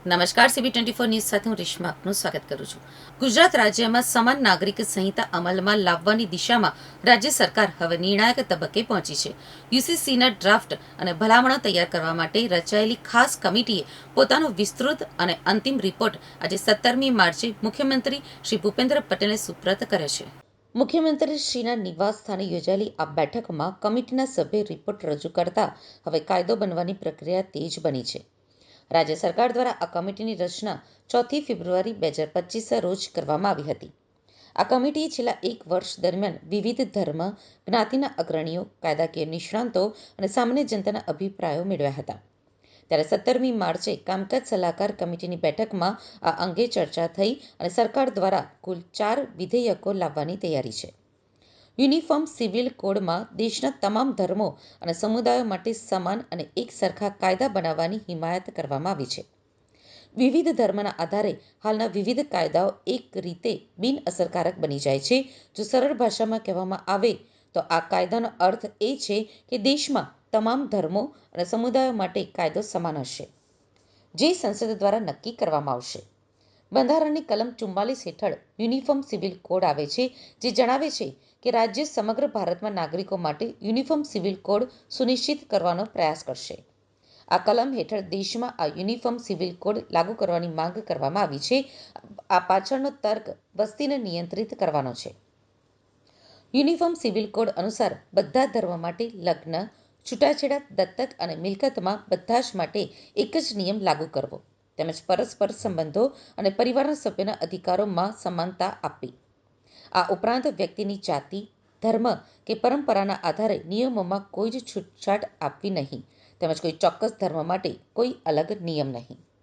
નમસ્કાર, CB24 news સાથે હું રેશમા આપનું સ્વાગત કરું છું. ગુજરાત રાજ્યમાં સમાન નાગરિક સંહિતા અમલમાં લાવવાની દિશામાં રાજ્ય સરકાર હવે નિર્ણાયક તબક્કે પહોંચી છે. UCCના ડ્રાફ્ટ અને ભલામણો તૈયાર કરવા માટે રચાયેલી ખાસ કમિટીએ પોતાનો વિસ્તૃત અને અંતિમ રિપોર્ટ આજે 17મી માર્ચે મુખ્યમંત્રી શ્રી ભૂપેન્દ્ર પટેલને સુપ્રત કરે છે. મુખ્યમંત્રી શ્રીના નિવાસ સ્થાને યોજાયેલી આ બેઠકમાં કમિટીના સભ્યોએ રિપોર્ટ રજૂ કરતા હવે કાયદો બનવાની પ્રક્રિયા તેજ બની છે. રાજ્ય સરકાર દ્વારા આ કમિટીની રચના 4 ફેબ્રુઆરી 2025 રોજ કરવામાં આવી હતી. આ કમિટીએ છેલ્લા 1 વર્ષ દરમિયાન વિવિધ ધર્મ, જ્ઞાતિના અગ્રણીઓ, કાયદાકીય નિષ્ણાતો અને સામાન્ય જનતાના અભિપ્રાયો મેળવ્યા હતા. ત્યારે 17મી માર્ચે કામકાજ સલાહકાર કમિટીની બેઠકમાં આ અંગે ચર્ચા થઈ અને સરકાર દ્વારા કુલ 4 વિધેયકો લાવવાની તૈયારી છે. યુનિફોર્મ સિવિલ કોડમાં દેશના તમામ ધર્મો અને સમુદાયો માટે સમાન અને એક સરખા કાયદા બનાવવાની હિમાયત કરવામાં આવી છે. વિવિધ ધર્મના આધારે હાલના વિવિધ કાયદાઓ એક રીતે બિનઅસરકારક બની જાય છે. જો સરળ ભાષામાં કહેવામાં આવે તો આ કાયદાનો અર્થ એ છે કે દેશમાં તમામ ધર્મો અને સમુદાયો માટે કાયદો સમાન હશે, જે સંસદ દ્વારા નક્કી કરવામાં આવશે. બંધારણની કલમ 44 હેઠળ યુનિફોર્મ સિવિલ કોડ આવે છે, જે જણાવે છે કે રાજ્ય સમગ્ર ભારતમાં નાગરિકો માટે યુનિફોર્મ સિવિલ કોડ સુનિશ્ચિત કરવાનો પ્રયાસ કરશે. આ કલમ હેઠળ દેશમાં આ યુનિફોર્મ સિવિલ કોડ લાગુ કરવાની માંગ કરવામાં આવી છે. આ પાછળનો તર્ક વસ્તીને નિયંત્રિત કરવાનો છે. યુનિફોર્મ સિવિલ કોડ અનુસાર બધા ધર્મ માટે લગ્ન, છૂટાછેડા, દત્તક અને મિલકતમાં બધા જ માટે એક જ નિયમ લાગુ કરવો તેમજ પરસ્પર સંબંધો અને પરિવારના સભ્યોના અધિકારોમાં સમાનતા આપવી. આ ઉપરાંત વ્યક્તિની જાતિ, ધર્મ કે પરંપરાના આધારે નિયમોમાં કોઈ જ છૂટછાટ આપવી નહીં તેમજ કોઈ ચોક્કસ ધર્મ માટે કોઈ અલગ નિયમ નહીં.